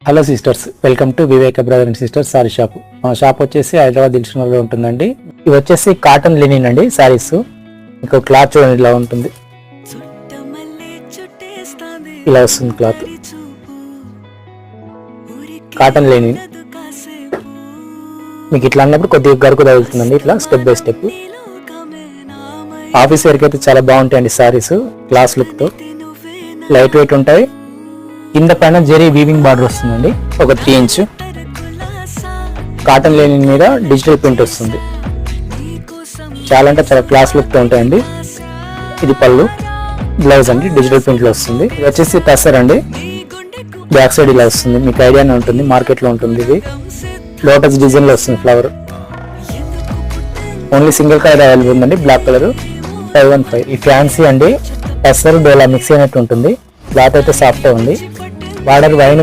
Hello sisters, welcome to Viveka brother and sisters sari shop. మా shop వచ్చేసి హైదరాబాద్ దిల్సుఖ్నగర్లో ఉంటుందండి. ఇవి వచ్చేసి కాటన్ లినిన్ అండి సారీస్. మీకు క్లాత్ చూడండి ఇలా ఉంటుంది, ఇలా వస్తుంది క్లాత్. కాటన్ లినిన్ మీకు ఇట్లా అన్నప్పుడు కొద్దిగా గరుకు తగులుతుందండి, ఇట్లా స్టెప్ బై స్టెప్. ఆఫీస్ వేర్కి అయితే చాలా బాగుంటాయండి సారీస్, క్లాస్ లుక్ తో. లైట్ వెయిట్ ఉంటాయి. కింద పైన జెరీ వీవింగ్ బార్డర్ వస్తుందండి, ఒక 3 ఇంచ్. కాటన్ లైనింగ్ మీద డిజిటల్ ప్రింట్ వస్తుంది. చాలా అంటే చాలా క్లాస్ లుక్ తో ఉంటాయండి. ఇది పళ్ళు, బ్లౌజ్ అండి డిజిటల్ ప్రింట్ లో వస్తుంది. ఇది వచ్చేసి టసర్ అండి, బ్యాక్ సైడ్ ఇలా వస్తుంది. మీకు ఐడియానే ఉంటుంది, మార్కెట్ లో ఉంటుంది. ఇది లోటస్ డిజైన్ లో వస్తుంది flower. Only single colour available ఉందండి, బ్లాక్ కలర్ 515. ఈ ఫ్యాన్సీ అండి, టసర్ డోలా మిక్స్ అయినట్టు ఉంటుంది. క్లాత్ అయితే సాఫ్ట్ ఉంది. Border wine